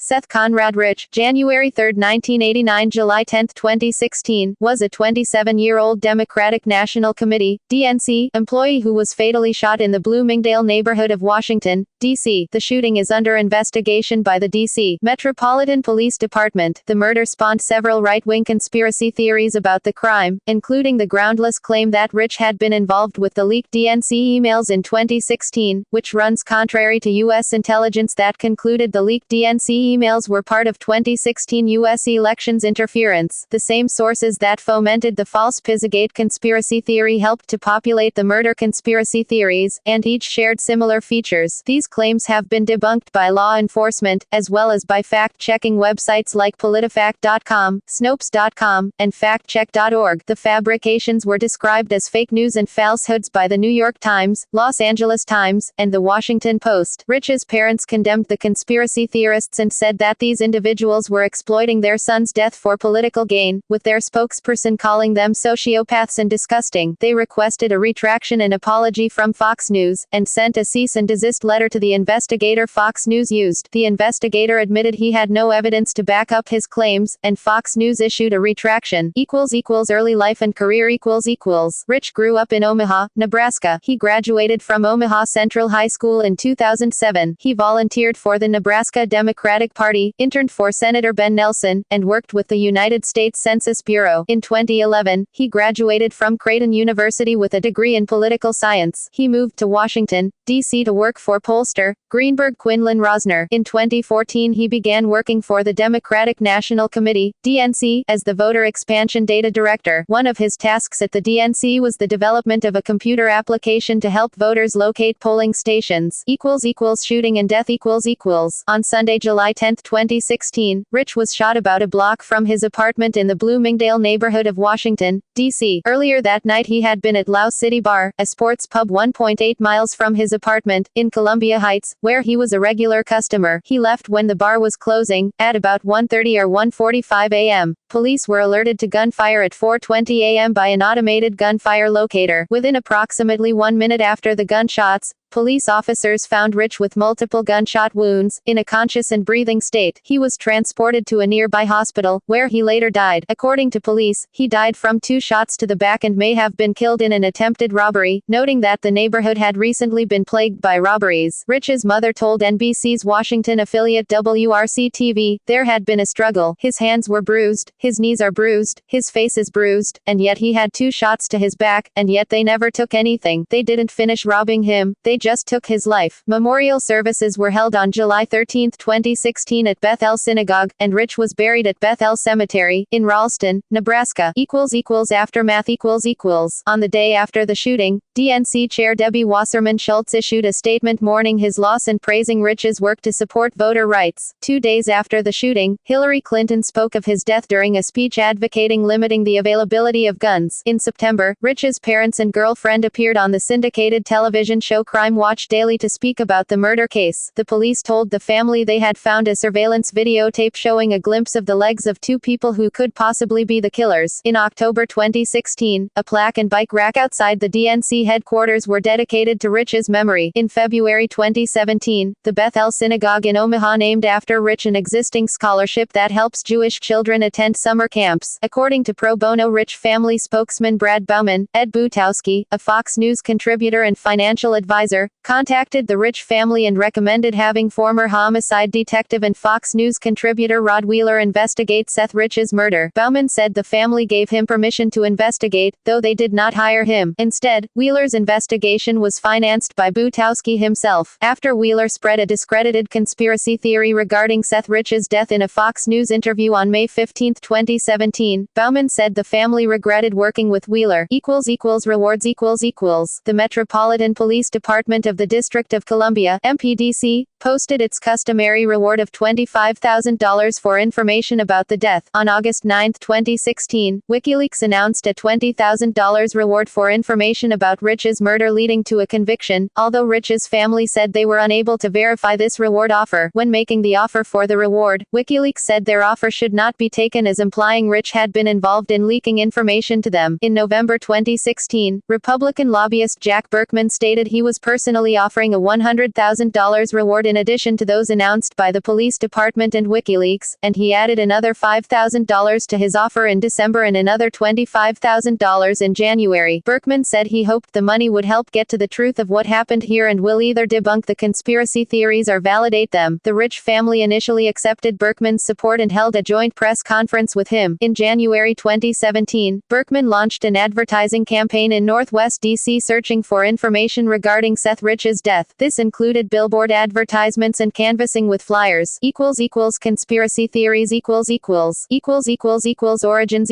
Seth Conrad Rich, January 3, 1989 – July 10, 2016, was a 27-year-old Democratic National Committee (DNC) employee who was fatally shot in the Bloomingdale neighborhood of Washington, D.C. The shooting is under investigation by the D.C. Metropolitan Police Department. The murder spawned several right-wing conspiracy theories about the crime, including the groundless claim that Rich had been involved with the leaked DNC emails in 2016, which runs contrary to U.S. intelligence that concluded the leaked DNC emails were part of 2016 U.S. elections interference. The same sources that fomented the false Pizzagate conspiracy theory helped to populate the murder conspiracy theories, and each shared similar features. These claims have been debunked by law enforcement, as well as by fact-checking websites like PolitiFact.com, Snopes.com, and FactCheck.org. The fabrications were described as fake news and falsehoods by the New York Times, Los Angeles Times, and the Washington Post. Rich's parents condemned the conspiracy theorists and said that these individuals were exploiting their son's death for political gain, with their spokesperson calling them sociopaths and disgusting. They requested a retraction and apology from Fox News, and sent a cease and desist letter to the investigator Fox News used. The investigator admitted he had no evidence to back up his claims, and Fox News issued a retraction. Early life and career == Rich grew up in Omaha, Nebraska. He graduated from Omaha Central High School in 2007. He volunteered for the Nebraska Democratic Party, interned for Senator Ben Nelson, and worked with the United States Census Bureau. In 2011, he graduated from Creighton University with a degree in political science. He moved to Washington, D.C. to work for pollster Greenberg Quinlan Rosner. In 2014 he began working for the Democratic National Committee, DNC, as the Voter Expansion Data Director. One of his tasks at the DNC was the development of a computer application to help voters locate polling stations. Shooting and death == On Sunday, July 10, 2016, Rich was shot about a block from his apartment in the Bloomingdale neighborhood of Washington, D.C. Earlier that night he had been at Lao City Bar, a sports pub 1.8 miles from his apartment, in Columbia Heights, where he was a regular customer. He left when the bar was closing, at about 1:30 or 1:45 a.m. Police were alerted to gunfire at 4:20 a.m. by an automated gunfire locator. Within approximately 1 minute after the gunshots, police officers found Rich with multiple gunshot wounds, in a conscious and breathing state. He was transported to a nearby hospital, where he later died. According to police, he died from 2 shots to the back and may have been killed in an attempted robbery, noting that the neighborhood had recently been plagued by robberies. Rich's mother told NBC's Washington affiliate WRC-TV, "There had been a struggle. His hands were bruised, his knees are bruised, his face is bruised, and yet he had 2 shots to his back, and yet they never took anything. They didn't finish robbing him, they just took his life." Memorial services were held on July 13, 2016 at Bethel Synagogue, and Rich was buried at Bethel Cemetery, in Ralston, Nebraska. Aftermath On the day after the shooting, DNC Chair Debbie Wasserman Schultz issued a statement mourning his loss and praising Rich's work to support voter rights. 2 days after the shooting, Hillary Clinton spoke of his death during a speech advocating limiting the availability of guns. In September, Rich's parents and girlfriend appeared on the syndicated television show Crime Watch Daily to speak about the murder case. The police told the family they had found a surveillance videotape showing a glimpse of the legs of 2 people who could possibly be the killers. In October 2016, a plaque and bike rack outside the DNC headquarters were dedicated to Rich's memory. In February 2017, the Bethel Synagogue in Omaha named after Rich an existing scholarship that helps Jewish children attend summer camps. According to pro bono Rich family spokesman Brad Bauman, Ed Butowski, a Fox News contributor and financial advisor, contacted the Rich family and recommended having former homicide detective and Fox News contributor Rod Wheeler investigate Seth Rich's murder. Bauman said the family gave him permission to investigate, though they did not hire him. Instead, Wheeler's investigation was financed by Butowski himself. After Wheeler spread a discredited conspiracy theory regarding Seth Rich's death in a Fox News interview on May 15, 2017, Bauman said the family regretted working with Wheeler. Rewards The Metropolitan Police Department of the District of Columbia, MPDC, posted its customary reward of $25,000 for information about the death. On August 9, 2016, WikiLeaks announced a $20,000 reward for information about Rich's murder leading to a conviction, although Rich's family said they were unable to verify this reward offer. When making the offer for the reward, WikiLeaks said their offer should not be taken as implying Rich had been involved in leaking information to them. In November 2016, Republican lobbyist Jack Berkman stated he was personally offering a $100,000 reward in addition to those announced by the police department and WikiLeaks, and he added another $5,000 to his offer in December and another $25,000 in January. Berkman said he hoped the money would help get to the truth of what happened here and will either debunk the conspiracy theories or validate them. The Rich family initially accepted Berkman's support and held a joint press conference with him. In January 2017, Berkman launched an advertising campaign in Northwest D.C. searching for information regarding Seth Rich's death. This included billboard advertisements and canvassing with flyers. Conspiracy theories origins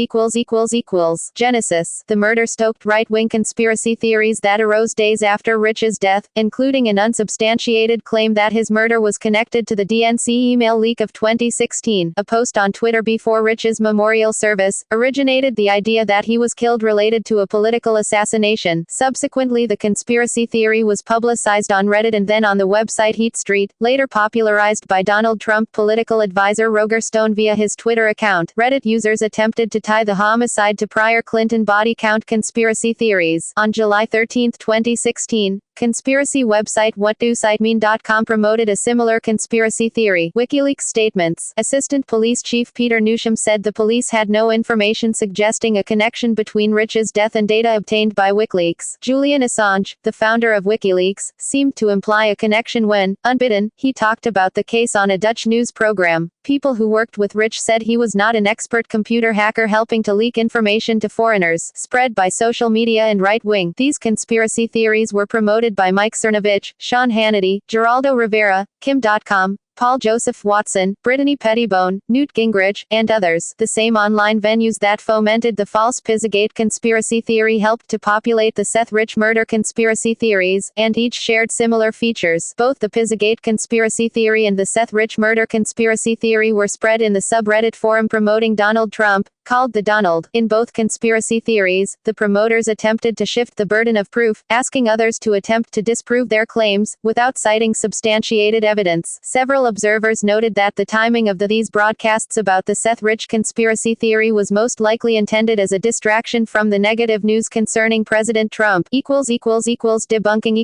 Genesis. The murder stoked right-wing conspiracy theories that arose days after Rich's death, including an unsubstantiated claim that his murder was connected to the DNC email leak of 2016. A post on Twitter before Rich's memorial service originated the idea that he was killed related to a political assassination. Subsequently, the conspiracy theory was publicized on Reddit and then on the website Heat Street, later popularized by Donald Trump political advisor Roger Stone via his Twitter account. Reddit users attempted to tie the homicide to prior Clinton body count conspiracy theories. On July 13, 2016, conspiracy website WhatDoSiteMean.com promoted a similar conspiracy theory. WikiLeaks statements. Assistant Police Chief Peter Newsham said the police had no information suggesting a connection between Rich's death and data obtained by WikiLeaks. Julian Assange, the founder of WikiLeaks, seemed to imply a connection when, unbidden, he talked about the case on a Dutch news program. People who worked with Rich said he was not an expert computer hacker helping to leak information to foreigners, spread by social media and right-wing. These conspiracy theories were promoted by Mike Cernovich, Sean Hannity, Geraldo Rivera, Kim.com, Paul Joseph Watson, Brittany Pettibone, Newt Gingrich, and others. The same online venues that fomented the false Pizzagate conspiracy theory helped to populate the Seth Rich murder conspiracy theories, and each shared similar features. Both the Pizzagate conspiracy theory and the Seth Rich murder conspiracy theory were spread in the subreddit forum promoting Donald Trump, called the Donald. In both conspiracy theories, the promoters attempted to shift the burden of proof, asking others to attempt to disprove their claims, without citing substantiated evidence. Several observers noted that the timing of these broadcasts about the Seth Rich conspiracy theory was most likely intended as a distraction from the negative news concerning President Trump. Debunking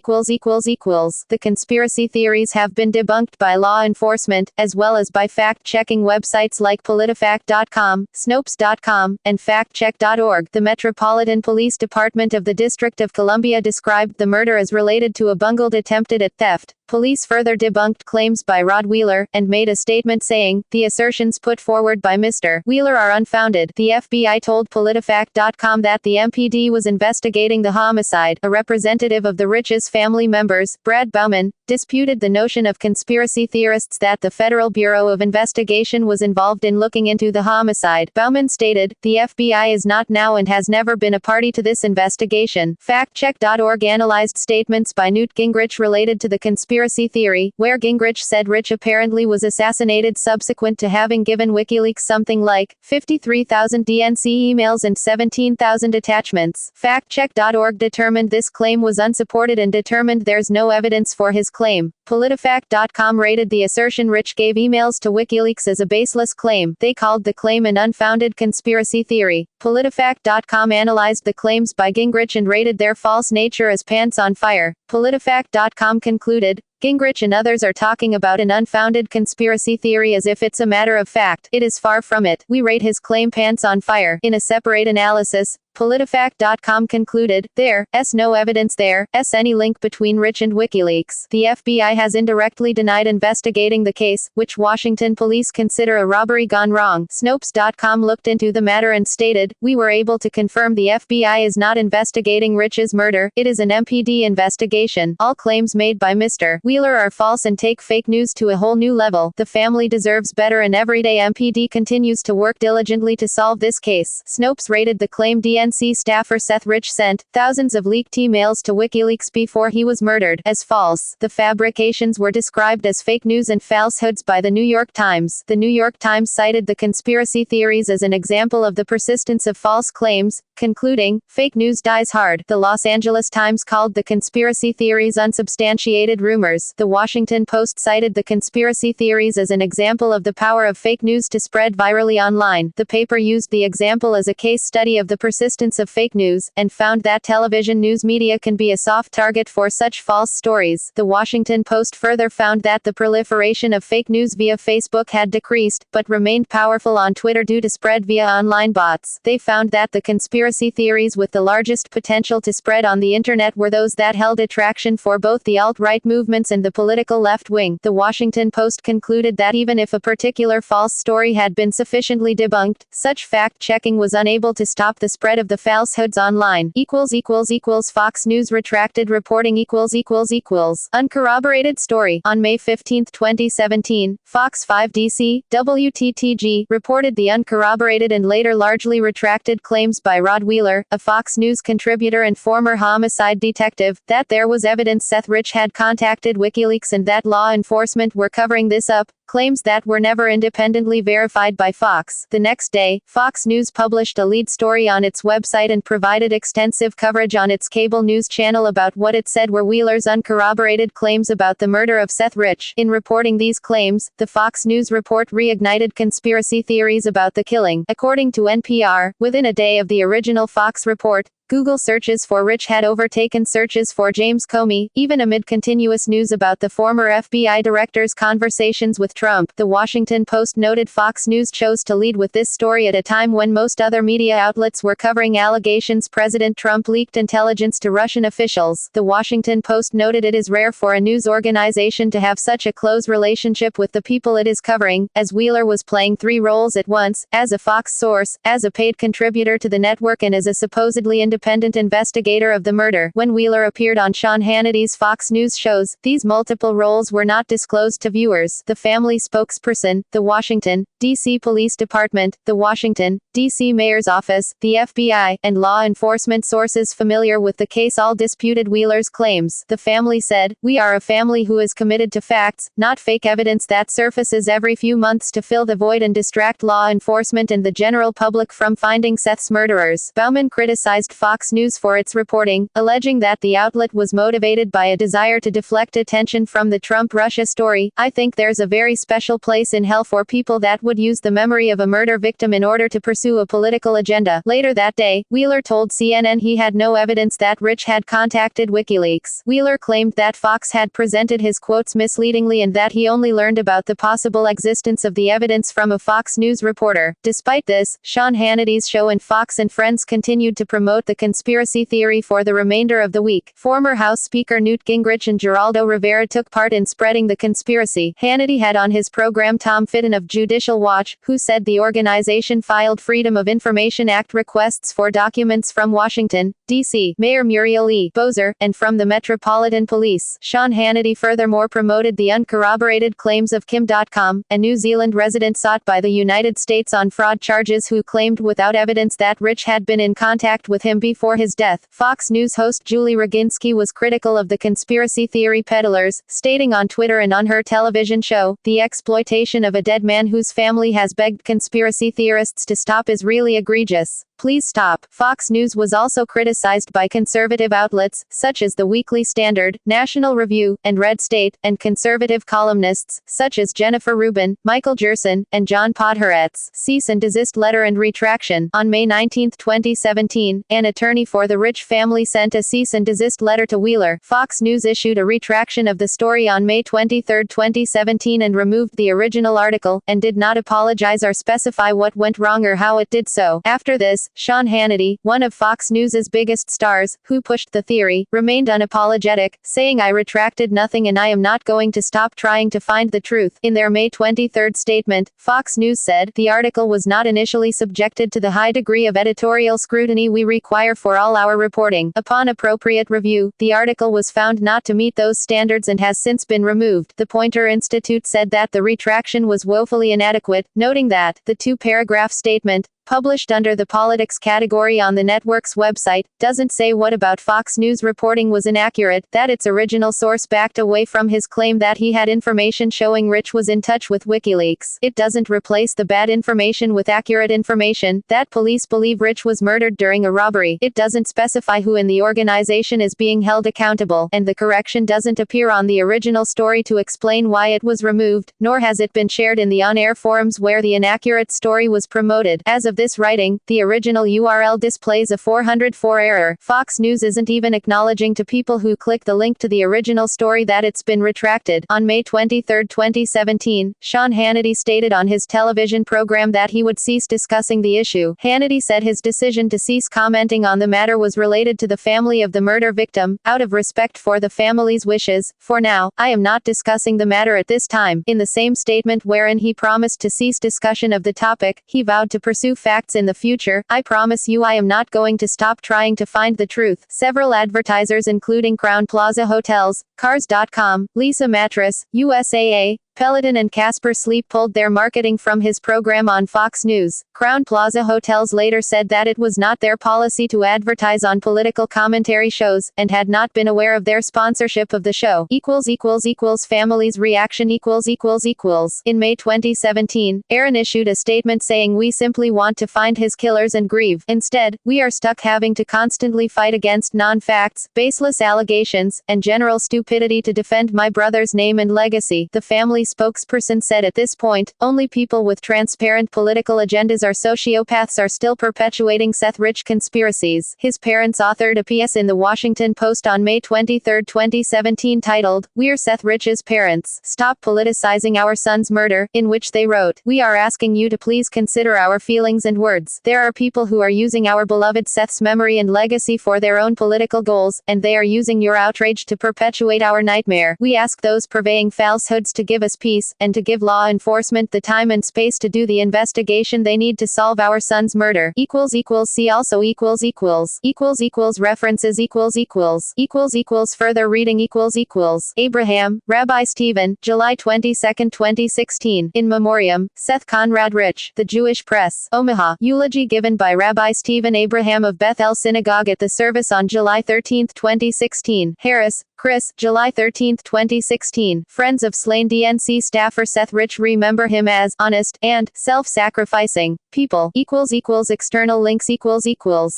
The conspiracy theories have been debunked by law enforcement, as well as by fact-checking websites like PolitiFact.com, Snopes.com, and FactCheck.org. The Metropolitan Police Department of the District of Columbia described the murder as related to a bungled attempt at theft. Police further debunked claims by Rod Wheeler, and made a statement saying, the assertions put forward by Mr. Wheeler are unfounded. The FBI told PolitiFact.com that the MPD was investigating the homicide. A representative of the Rich's family members, Brad Bauman, disputed the notion of conspiracy theorists that the Federal Bureau of Investigation was involved in looking into the homicide. Bauman stated, the FBI is not now and has never been a party to this investigation. FactCheck.org analyzed statements by Newt Gingrich related to the conspiracy theory, where Gingrich said Rich apparently was assassinated subsequent to having given WikiLeaks something like 53,000 DNC emails and 17,000 attachments. FactCheck.org determined this claim was unsupported and determined there's no evidence for his claim. PolitiFact.com rated the assertion Rich gave emails to WikiLeaks as a baseless claim. They called the claim an unfounded conspiracy theory. PolitiFact.com analyzed the claims by Gingrich and rated their false nature as pants on fire. PolitiFact.com concluded, Gingrich and others are talking about an unfounded conspiracy theory as if it's a matter of fact. It is far from it. We rate his claim pants on fire. In a separate analysis, PolitiFact.com concluded, there's no evidence there's any link between Rich and WikiLeaks. The FBI has indirectly denied investigating the case, which Washington police consider a robbery gone wrong. Snopes.com looked into the matter and stated, we were able to confirm the FBI is not investigating Rich's murder. It is an MPD investigation. All claims made by Mr. Wheeler are false and take fake news to a whole new level. The family deserves better and everyday MPD continues to work diligently to solve this case. Snopes rated the claim DNC staffer Seth Rich sent thousands of leaked emails to WikiLeaks before he was murdered as false. The fabrications were described as fake news and falsehoods by the New York Times. The New York Times cited the conspiracy theories as an example of the persistence of false claims, concluding, fake news dies hard. The Los Angeles Times called the conspiracy theories unsubstantiated rumors. The Washington Post cited the conspiracy theories as an example of the power of fake news to spread virally online. The paper used the example as a case study of the persistence existence of fake news, and found that television news media can be a soft target for such false stories. The Washington Post further found that the proliferation of fake news via Facebook had decreased, but remained powerful on Twitter due to spread via online bots. They found that the conspiracy theories with the largest potential to spread on the internet were those that held attraction for both the alt-right movements and the political left wing. The Washington Post concluded that even if a particular false story had been sufficiently debunked, such fact-checking was unable to stop the spread of the falsehoods online. Fox News retracted reporting uncorroborated story. On May 15, 2017, Fox 5 DC, WTTG, reported the uncorroborated and later largely retracted claims by Rod Wheeler, a Fox News contributor and former homicide detective, that there was evidence Seth Rich had contacted WikiLeaks and that law enforcement were covering this up, claims that were never independently verified by Fox. The next day, Fox News published a lead story on its website and provided extensive coverage on its cable news channel about what it said were Wheeler's uncorroborated claims about the murder of Seth Rich. In reporting these claims, the Fox News report reignited conspiracy theories about the killing. According to NPR, within a day of the original Fox report, Google searches for Rich had overtaken searches for James Comey, even amid continuous news about the former FBI director's conversations with Trump. The Washington Post noted Fox News chose to lead with this story at a time when most other media outlets were covering allegations President Trump leaked intelligence to Russian officials. The Washington Post noted it is rare for a news organization to have such a close relationship with the people it is covering, as Wheeler was playing three roles at once: as a Fox source, as a paid contributor to the network, and as a supposedly independent investigator of the murder. When Wheeler appeared on Sean Hannity's Fox News shows, these multiple roles were not disclosed to viewers. The family spokesperson, the Washington, D.C. Police Department, the Washington, D.C. Mayor's Office, the FBI, and law enforcement sources familiar with the case all disputed Wheeler's claims. The family said, "We are a family who is committed to facts, not fake evidence that surfaces every few months to fill the void and distract law enforcement and the general public from finding Seth's murderers." Bauman criticized Fox News for its reporting, alleging that the outlet was motivated by a desire to deflect attention from the Trump-Russia story. "I think there's a very special place in hell for people that would use the memory of a murder victim in order to pursue a political agenda." Later that day, Wheeler told CNN he had no evidence that Rich had contacted WikiLeaks. Wheeler claimed that Fox had presented his quotes misleadingly and that he only learned about the possible existence of the evidence from a Fox News reporter. Despite this, Sean Hannity's show and Fox and Friends continued to promote the conspiracy theory for the remainder of the week. Former House Speaker Newt Gingrich and Geraldo Rivera took part in spreading the conspiracy. Hannity had on his program Tom Fitton of Judicial Watch, who said the organization filed Freedom of Information Act requests for documents from Washington, D.C., Mayor Muriel E. Bowser, and from the Metropolitan Police. Sean Hannity furthermore promoted the uncorroborated claims of Kim.com, a New Zealand resident sought by the United States on fraud charges who claimed without evidence that Rich had been in contact with him before his death. Fox News host Julie Roginski was critical of the conspiracy theory peddlers, stating on Twitter and on her television show, "The exploitation of a dead man whose family has begged conspiracy theorists to stop is really egregious. Please stop." Fox News was also criticized by conservative outlets, such as the Weekly Standard, National Review, and Red State, and conservative columnists, such as Jennifer Rubin, Michael Gerson, and John Podhoretz. Cease and desist letter and retraction. On May 19, 2017, an attorney for the Rich family sent a cease and desist letter to Wheeler. Fox News issued a retraction of the story on May 23, 2017 and removed the original article, and did not apologize or specify what went wrong or how it did so. After this, Sean Hannity, one of Fox News' biggest stars, who pushed the theory, remained unapologetic, saying, "I retracted nothing and I am not going to stop trying to find the truth." In their May 23 statement, Fox News said, "The article was not initially subjected to the high degree of editorial scrutiny we require for all our reporting. Upon appropriate review, the article was found not to meet those standards and has since been removed." The Poynter Institute said that the retraction was woefully inadequate, noting that the two-paragraph statement, published under the politics category on the network's website, doesn't say what about Fox News reporting was inaccurate, that its original source backed away from his claim that he had information showing Rich was in touch with WikiLeaks. It doesn't replace the bad information with accurate information, that police believe Rich was murdered during a robbery. It doesn't specify who in the organization is being held accountable, and the correction doesn't appear on the original story to explain why it was removed, nor has it been shared in the on-air forums where the inaccurate story was promoted. As of this writing, the original URL displays a 404 error. Fox News isn't even acknowledging to people who click the link to the original story that it's been retracted. On May 23, 2017, Sean Hannity stated on his television program that he would cease discussing the issue. Hannity said his decision to cease commenting on the matter was related to the family of the murder victim, out of respect for the family's wishes. For now, I am not discussing the matter at this time. In the same statement wherein he promised to cease discussion of the topic, he vowed to pursue facts in the future. I promise you I am not going to stop trying to find the truth. Several advertisers including Crown Plaza Hotels, Cars.com, Lisa Mattress, USAA, Peloton and Casper Sleep pulled their marketing from his program on Fox News. Crown Plaza Hotels later said that it was not their policy to advertise on political commentary shows, and had not been aware of their sponsorship of the show. Families' reaction In May 2017, Aaron issued a statement saying, "We simply want to find his killers and grieve. Instead, we are stuck having to constantly fight against non-facts, baseless allegations, and general stupidity to defend my brother's name and legacy." The family spokesperson said at this point, only people with transparent political agendas or sociopaths are still perpetuating Seth Rich conspiracies. His parents authored a piece in the Washington Post on May 23, 2017 titled, "We're Seth Rich's Parents. Stop politicizing our son's murder," in which they wrote, "We are asking you to please consider our feelings and words. There are people who are using our beloved Seth's memory and legacy for their own political goals, and they are using your outrage to perpetuate our nightmare. We ask those purveying falsehoods to give us peace, and to give law enforcement the time and space to do the investigation they need to solve our son's murder." See also references further reading Abraham, Rabbi Stephen, July 22, 2016. In Memoriam, Seth Conrad Rich, The Jewish Press, Omaha. Eulogy given by Rabbi Stephen Abraham of Bethel Synagogue at the service on July 13, 2016. Harris, Chris, July 13, 2016. Friends of slain DNC staffer Seth Rich remember him as honest and self-sacrificing people. External links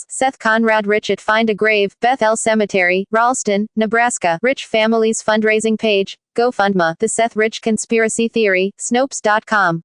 Seth Conrad Rich at Find a Grave, Bethel Cemetery, Ralston, Nebraska. Rich Family's fundraising page, GoFundMe. The Seth Rich Conspiracy Theory, Snopes.com.